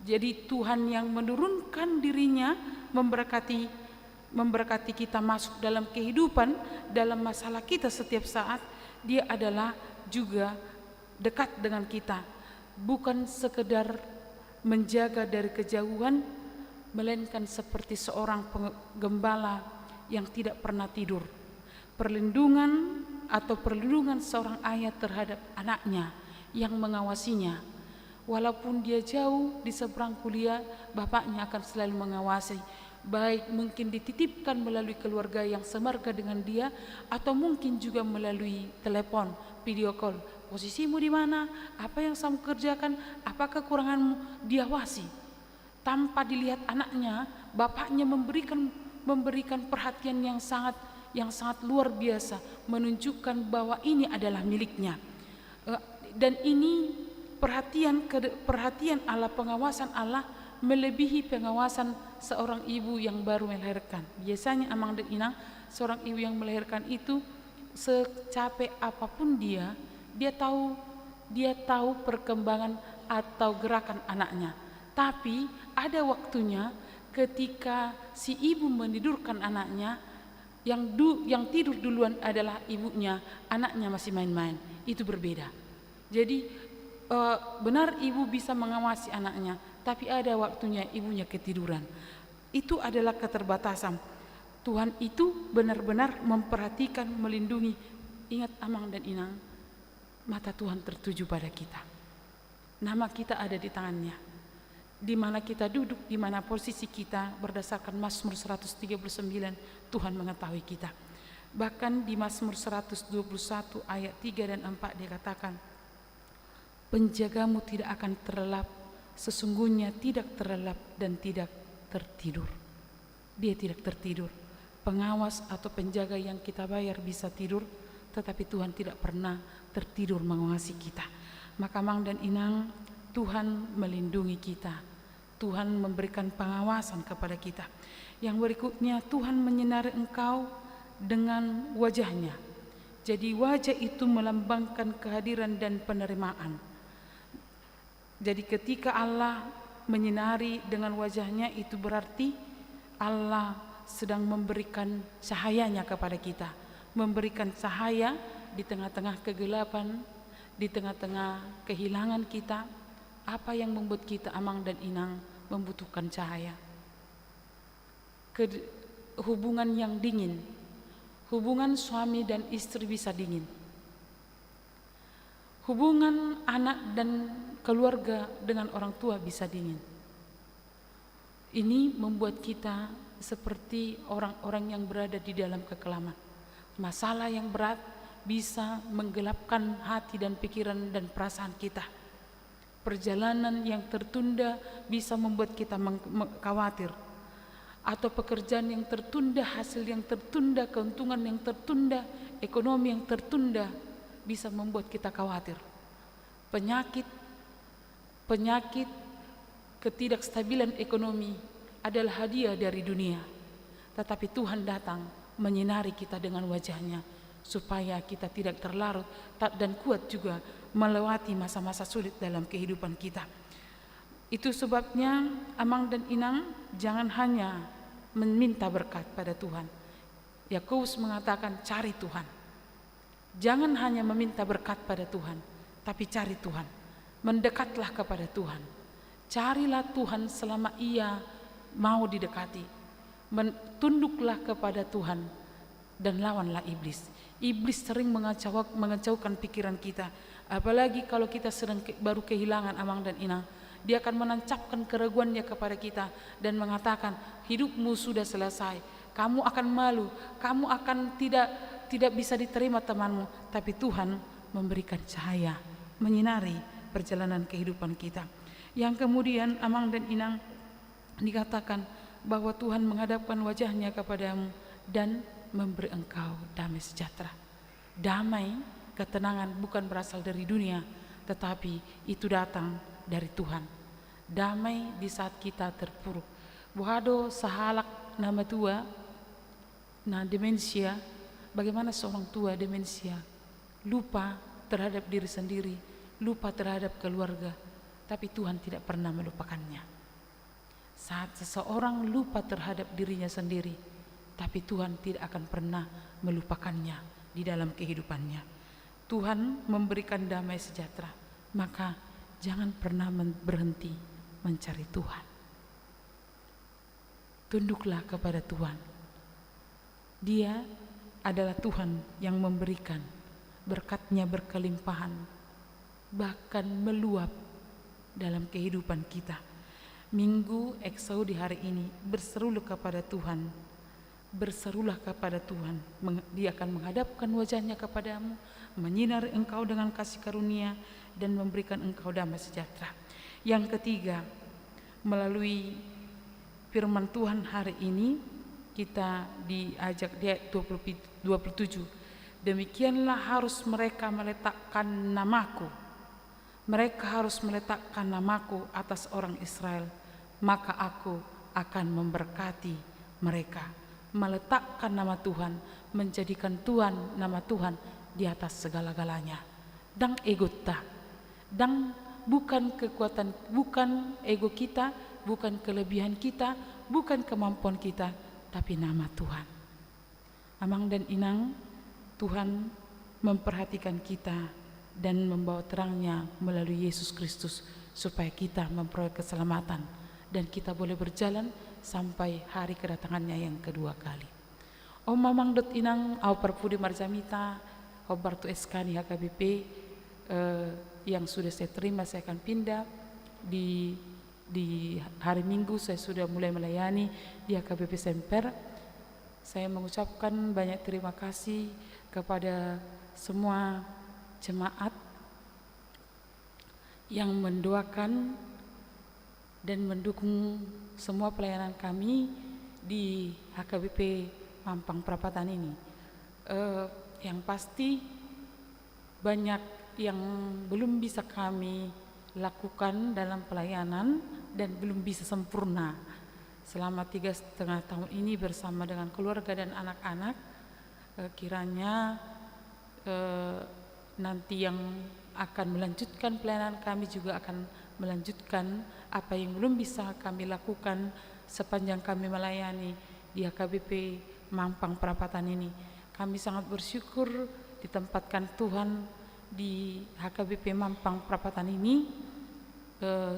Jadi Tuhan yang menurunkan dirinya memberkati kita masuk dalam kehidupan, dalam masalah kita setiap saat. Dia adalah juga dekat dengan kita, bukan sekedar menjaga dari kejauhan, melainkan seperti seorang penggembala yang tidak pernah tidur. Perlindungan seorang ayah terhadap anaknya yang mengawasinya. Walaupun dia jauh di seberang kuliah, bapaknya akan selalu mengawasi. Baik mungkin dititipkan melalui keluarga yang semarga dengan dia, atau mungkin juga melalui telepon, video call. Posisimu di mana? Apa yang kamu kerjakan? Apa kekuranganmu? Diawasi. Tanpa dilihat anaknya, bapaknya memberikan perhatian yang sangat luar biasa, menunjukkan bahwa ini adalah miliknya. Dan ini perhatian Allah, pengawasan Allah melebihi pengawasan seorang ibu yang baru melahirkan. Biasanya Amang dan Inang, seorang ibu yang melahirkan itu secapek apapun dia tahu perkembangan atau gerakan anaknya. Tapi ada waktunya ketika si ibu menidurkan anaknya, yang tidur duluan adalah ibunya, anaknya masih main-main. Itu berbeda. Jadi benar ibu bisa mengawasi anaknya, tapi ada waktunya ibunya ketiduran. Itu adalah keterbatasan. Tuhan itu benar-benar memperhatikan, melindungi. Ingat Amang dan Inang, mata Tuhan tertuju pada kita. Nama kita ada di tangannya. Di mana kita duduk, di mana posisi kita, berdasarkan Mazmur 139, Tuhan mengetahui kita. Bahkan di Mazmur 121 ayat 3 dan 4 dikatakan, penjagamu tidak akan terlelap, sesungguhnya tidak terlelap dan tidak tertidur. Dia tidak tertidur. Pengawas atau penjaga yang kita bayar bisa tidur, tetapi Tuhan tidak pernah tertidur mengawasi kita. Maka Mang dan Inang, Tuhan melindungi kita. Tuhan memberikan pengawasan kepada kita. Yang berikutnya, Tuhan menyinari engkau dengan wajahnya. Jadi wajah itu melambangkan kehadiran dan penerimaan. Jadi ketika Allah menyinari dengan wajahnya, itu berarti Allah sedang memberikan cahayanya kepada kita. Memberikan cahaya di tengah-tengah kegelapan, di tengah-tengah kehilangan kita. Apa yang membuat kita Amang dan Inang membutuhkan cahaya? Hubungan yang dingin. Hubungan suami dan istri bisa dingin. Hubungan anak dan keluarga dengan orang tua bisa dingin. Ini membuat kita seperti orang-orang yang berada di dalam kekelaman. Masalah yang berat bisa menggelapkan hati dan pikiran dan perasaan kita. Perjalanan yang tertunda bisa membuat kita khawatir. Atau pekerjaan yang tertunda, hasil yang tertunda, keuntungan yang tertunda, ekonomi yang tertunda bisa membuat kita khawatir. Penyakit, ketidakstabilan ekonomi adalah hadiah dari dunia. Tetapi Tuhan datang menyinari kita dengan wajahnya, supaya kita tidak terlarut dan kuat juga melewati masa-masa sulit dalam kehidupan kita. Itu sebabnya Amang dan Inang jangan hanya meminta berkat pada Tuhan. Yakobus mengatakan cari Tuhan. Jangan hanya meminta berkat pada Tuhan, tapi cari Tuhan. Mendekatlah kepada Tuhan. Carilah Tuhan selama Ia mau didekati. Tunduklah kepada Tuhan dan lawanlah iblis. Iblis sering mengacaukan pikiran kita. Apalagi kalau kita sedang baru kehilangan Amang dan Inang. Dia akan menancapkan keraguannya kepada kita dan mengatakan hidupmu sudah selesai. kamu akan malu, kamu akan tidak bisa diterima temanmu, tapi Tuhan memberikan cahaya, menyinari perjalanan kehidupan kita. Yang kemudian Amang dan Inang dikatakan bahwa Tuhan menghadapkan wajahnya kepadamu dan memberi engkau damai sejahtera. Damai, ketenangan bukan berasal dari dunia, tetapi itu datang dari Tuhan. Damai di saat kita terpuruk. Wado sahalak nama tua, nah demensia, bagaimana seorang tua demensia, lupa terhadap diri sendiri, lupa terhadap keluarga, tapi Tuhan tidak pernah melupakannya. Saat seseorang lupa terhadap dirinya sendiri, tapi Tuhan tidak akan pernah melupakannya di dalam kehidupannya. Tuhan memberikan damai sejahtera, maka jangan pernah berhenti mencari Tuhan. Tunduklah kepada Tuhan. Dia adalah Tuhan yang memberikan, berkat-Nya berkelimpahan, bahkan meluap dalam kehidupan kita. Minggu Eksaudi hari ini, berserulah kepada Tuhan. Berserulah kepada Tuhan. Dia akan menghadapkan wajahnya kepadamu, menyinari engkau dengan kasih karunia, dan memberikan engkau damai sejahtera. Yang ketiga, melalui firman Tuhan hari ini, kita diajak di ayat 27. Demikianlah harus mereka meletakkan namaku. Mereka harus meletakkan namaku atas orang Israel, maka aku akan memberkati mereka. Meletakkan nama Tuhan, menjadikan Tuhan, nama Tuhan di atas segala-galanya. Dang egota, dang bukan kekuatan, bukan ego kita, bukan kelebihan kita, bukan kemampuan kita, tapi nama Tuhan. Amang dan Inang, Tuhan memperhatikan kita dan membawa terangnya melalui Yesus Kristus, supaya kita memperoleh keselamatan dan kita boleh berjalan sampai hari kedatangannya yang kedua kali. Om Mamang dot Inang au Perpudi Marjamita au Bartu Eskani HKBP yang sudah saya terima, saya akan pindah di hari Minggu. Saya sudah mulai melayani di HKBP Semper. Saya mengucapkan banyak terima kasih kepada semua jemaat yang mendoakan dan mendukung semua pelayanan kami di HKBP Mampang Perapatan ini. Yang pasti banyak yang belum bisa kami lakukan dalam pelayanan dan belum bisa sempurna selama 3,5 tahun ini bersama dengan keluarga dan anak-anak. Kiranya nanti yang akan melanjutkan pelayanan kami juga akan melanjutkan apa yang belum bisa kami lakukan sepanjang kami melayani di HKBP Mampang Perapatan ini. Kami sangat bersyukur ditempatkan Tuhan di HKBP Mampang Perapatan ini.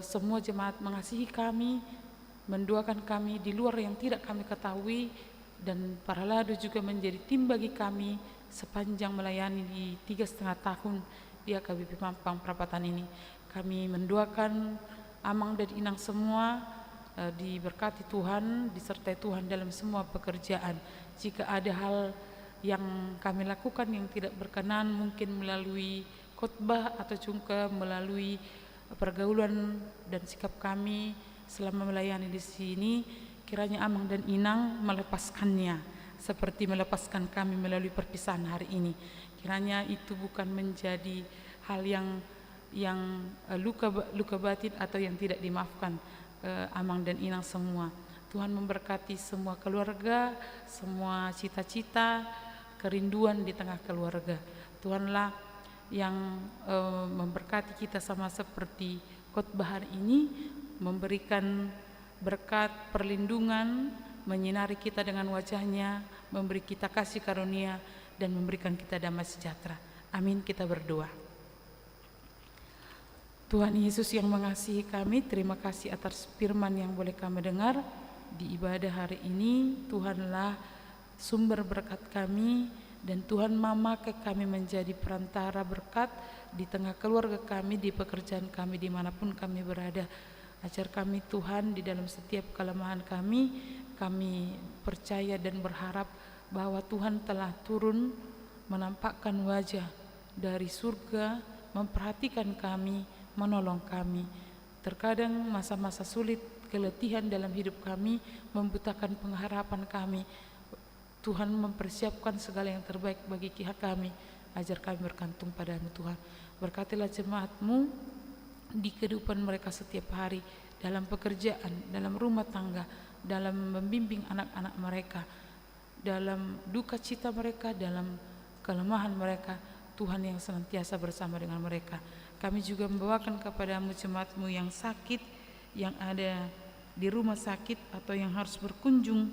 Semua jemaat mengasihi kami, mendoakan kami di luar yang tidak kami ketahui, dan para ladu juga menjadi tim bagi kami sepanjang melayani di 3,5 tahun di HKBP Mampang Perapatan ini. Kami mendoakan Amang dan Inang semua diberkati Tuhan, disertai Tuhan dalam semua pekerjaan. Jika ada hal yang kami lakukan yang tidak berkenan, mungkin melalui khotbah atau juga melalui pergaulan dan sikap kami selama melayani di sini, kiranya Amang dan Inang melepaskannya seperti melepaskan kami melalui perpisahan hari ini. Kiranya itu bukan menjadi hal yang luka batin atau yang tidak dimaafkan Amang dan Inang semua. Tuhan memberkati semua keluarga, semua cita-cita, kerinduan di tengah keluarga. Tuhanlah yang memberkati kita sama seperti khotbah hari ini, memberikan berkat perlindungan, menyinari kita dengan wajahnya, memberi kita kasih karunia, dan memberikan kita damai sejahtera. Amin. Kita berdoa. Tuhan Yesus yang mengasihi kami, terima kasih atas firman yang boleh kami dengar di ibadah hari ini. Tuhanlah sumber berkat kami, dan Tuhan memakai kami menjadi perantara berkat di tengah keluarga kami, di pekerjaan kami, dimanapun kami berada. Ajar kami Tuhan di dalam setiap kelemahan kami, kami percaya dan berharap bahwa Tuhan telah turun menampakkan wajah dari surga, memperhatikan kami, menolong kami. Terkadang masa-masa sulit, keletihan dalam hidup kami membutakan pengharapan kami. Tuhan mempersiapkan segala yang terbaik bagi kami. Ajar kami bergantung padamu Tuhan. Berkatilah jemaat-Mu di kehidupan mereka setiap hari, dalam pekerjaan, dalam rumah tangga, dalam membimbing anak-anak mereka, dalam duka cita mereka, dalam kelemahan mereka. Tuhan yang senantiasa bersama dengan mereka. Kami juga membawakan kepadamu jemaat-Mu yang sakit, yang ada di rumah sakit atau yang harus berkunjung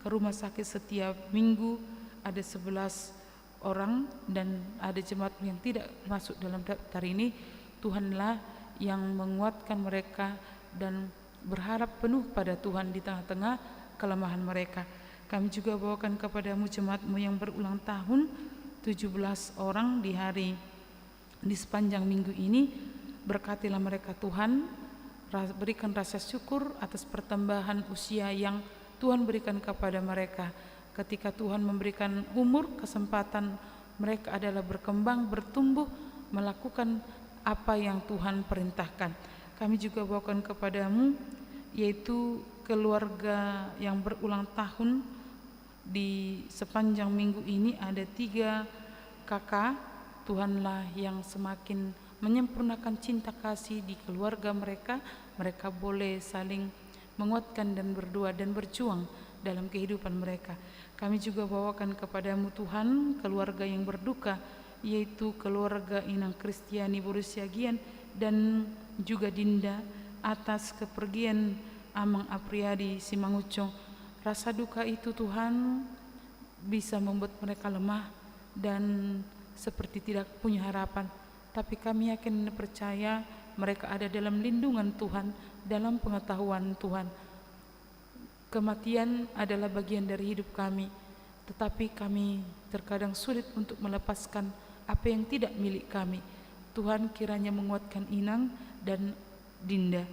ke rumah sakit setiap minggu. Ada 11 orang dan ada jemaat-Mu yang tidak masuk dalam daftar ini. Tuhanlah yang menguatkan mereka dan berharap penuh pada Tuhan di tengah-tengah kelemahan mereka. Kami juga bawakan kepadamu jemaat-Mu yang berulang tahun, 17 orang di sepanjang minggu ini. Berkatilah mereka Tuhan, berikan rasa syukur atas pertambahan usia yang Tuhan berikan kepada mereka. Ketika Tuhan memberikan umur, kesempatan mereka adalah berkembang, bertumbuh, melakukan apa yang Tuhan perintahkan. Kami juga bawakan kepadamu yaitu keluarga yang berulang tahun. Di sepanjang minggu ini ada 3 kakak. Tuhanlah yang semakin menyempurnakan cinta kasih di keluarga mereka. Mereka boleh saling menguatkan dan berdoa dan berjuang dalam kehidupan mereka. Kami juga bawakan kepadamu Tuhan keluarga yang berduka, yaitu keluarga Inang Kristiani Borusiagian dan juga Dinda atas kepergian Amang Apriyadi Simangucong. Rasa duka itu Tuhan bisa membuat mereka lemah dan seperti tidak punya harapan. Tapi kami yakin percaya mereka ada dalam lindungan Tuhan, dalam pengetahuan Tuhan. Kematian adalah bagian dari hidup kami, tetapi kami terkadang sulit untuk melepaskan apa yang tidak milik kami. Tuhan kiranya menguatkan Inang dan Dinda.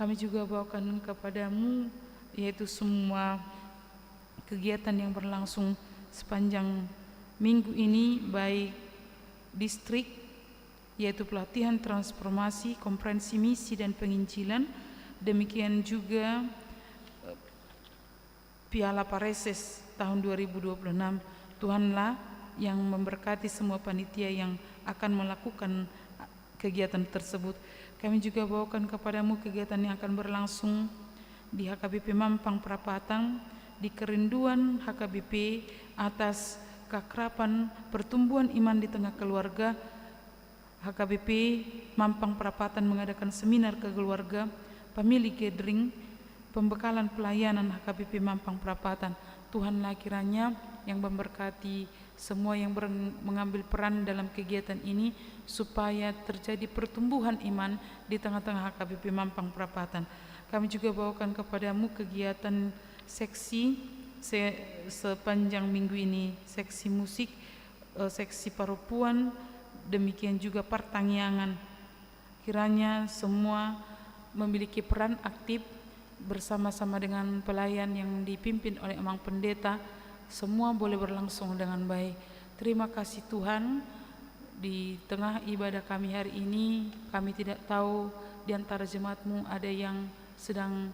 Kami juga bawakan kepadamu yaitu semua kegiatan yang berlangsung sepanjang minggu ini, baik distrik, yaitu pelatihan transformasi, komprehensi misi dan penginjilan. Demikian juga Piala Pareses tahun 2026. Tuhanlah yang memberkati semua panitia yang akan melakukan kegiatan tersebut. Kami juga bawakan kepadamu kegiatan yang akan berlangsung di HKBP Mampang Perapatan, di kerinduan HKBP atas keakraban pertumbuhan iman di tengah keluarga. HKBP Mampang Perapatan mengadakan seminar keluarga, family gathering, pembekalan pelayanan HKBP Mampang Perapatan. Tuhanlah kiranya yang memberkati semua yang mengambil peran dalam kegiatan ini, supaya terjadi pertumbuhan iman di tengah-tengah HKBP Mampang Perapatan. Kami juga bawakan kepadamu kegiatan seksi sepanjang minggu ini, seksi musik, seksi parupuan, demikian juga pertangyangan. Kiranya semua memiliki peran aktif bersama-sama dengan pelayan yang dipimpin oleh Amang Pendeta. Semua boleh berlangsung dengan baik. Terima kasih Tuhan. Di tengah ibadah kami hari ini, kami tidak tahu di antara jemaat-Mu ada yang sedang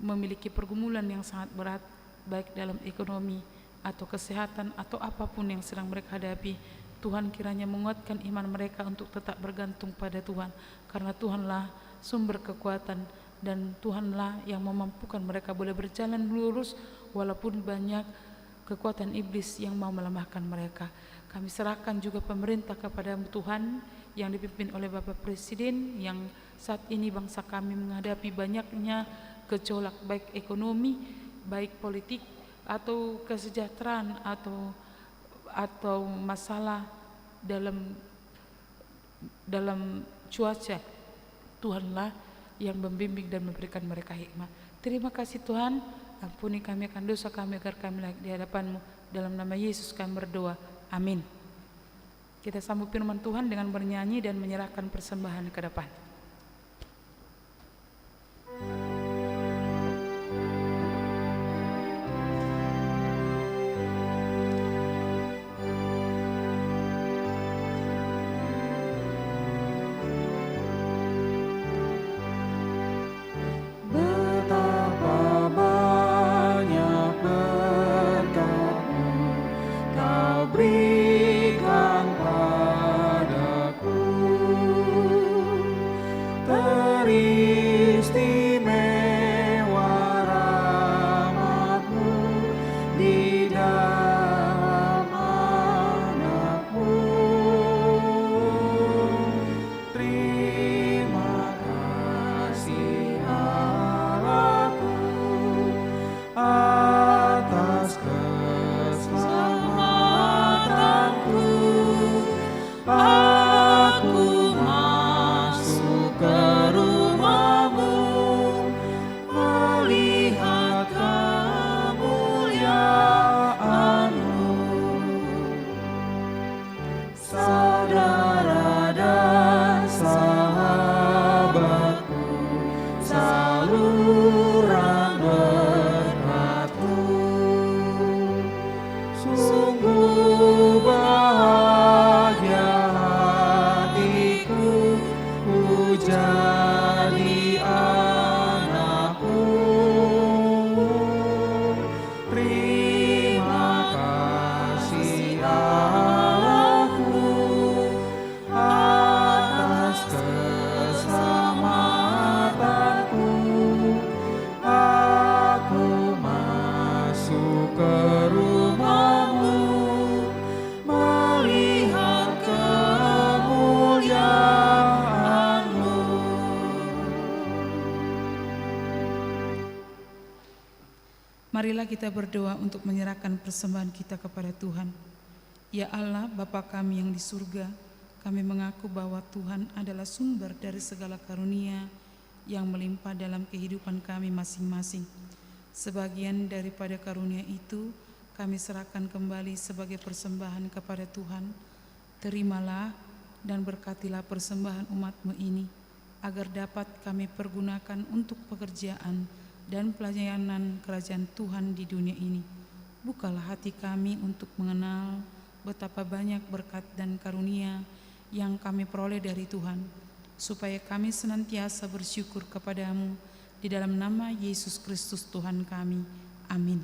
memiliki pergumulan yang sangat berat, baik dalam ekonomi atau kesehatan atau apapun yang sedang mereka hadapi. Tuhan kiranya menguatkan iman mereka untuk tetap bergantung pada Tuhan, karena Tuhanlah sumber kekuatan dan Tuhanlah yang memampukan mereka boleh berjalan lurus walaupun banyak kekuatan iblis yang mau melemahkan mereka. Kami serahkan juga pemerintah kepada Tuhan yang dipimpin oleh Bapak Presiden, yang saat ini bangsa kami menghadapi banyaknya gejolak, baik ekonomi, baik politik atau kesejahteraan atau masalah dalam cuaca. Tuhanlah yang membimbing dan memberikan mereka hikmah. Terima kasih Tuhan. Ampuni kami akan dosa kami agar kami layak di hadapan-Mu. Dalam nama Yesus kami berdoa. Amin. Kita sambut firman Tuhan dengan bernyanyi dan menyerahkan persembahan ke depan. Sungguh bahagia hatiku, ku jadi anakmu. Terima kasih Allahku atas keselamatanku. Aku masuk ke rumahmu, melihat kemuliaan-Mu. Marilah kita berdoa untuk menyerahkan persembahan kita kepada Tuhan. Ya Allah, Bapa kami yang di surga, kami mengaku bahwa Tuhan adalah sumber dari segala karunia yang melimpah dalam kehidupan kami masing-masing. Sebagian daripada karunia itu kami serahkan kembali sebagai persembahan kepada Tuhan. Terimalah dan berkatilah persembahan umat-Mu ini, agar dapat kami pergunakan untuk pekerjaan dan pelayanan kerajaan Tuhan di dunia ini. Bukalah hati kami untuk mengenal betapa banyak berkat dan karunia yang kami peroleh dari Tuhan, supaya kami senantiasa bersyukur kepadamu di dalam nama Yesus Kristus Tuhan kami. Amin.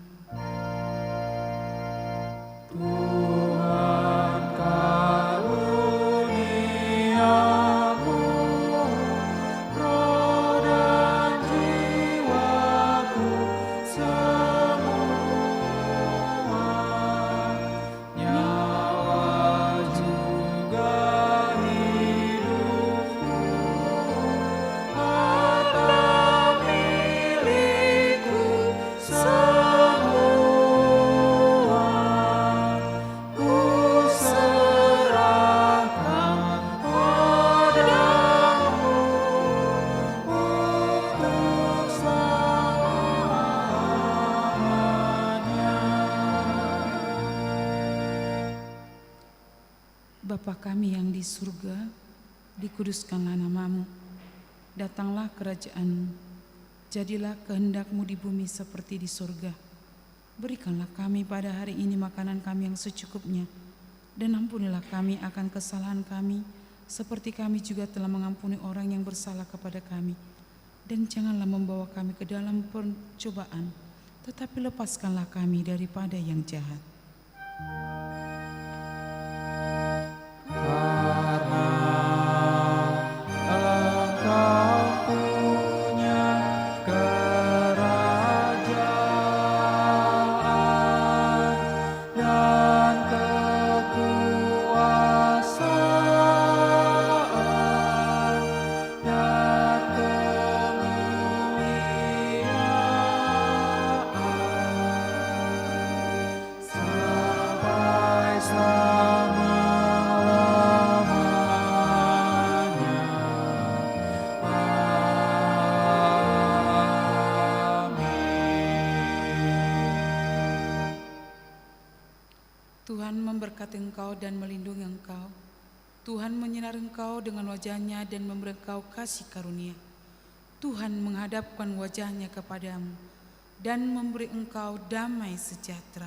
Tuhan karuniamu, roh dan jiwaku semua, nyawa juga hidupku, harta milikku semua, ku serahkan padamu untuk selamanya. Bapa kami yang di surga, dikuduskanlah namamu. Datanglah kerajaan-Mu. Jadilah kehendak-Mu di bumi seperti di surga. Berikanlah kami pada hari ini makanan kami yang secukupnya, dan ampunilah kami akan kesalahan kami, seperti kami juga telah mengampuni orang yang bersalah kepada kami. Dan janganlah membawa kami ke dalam pencobaan, tetapi lepaskanlah kami daripada yang jahat. Karena Engkau punya kerajaan dan kekuasaan dan kemuliaan sampai selama-lamanya. Amin. Tuhan memberkati engkau dan melindungi engkau. Tuhan menyinari engkau dengan wajah-Nya dan memberi engkau kasih karunia. Tuhan menghadapkan wajah-Nya kepadamu dan memberi engkau damai sejahtera.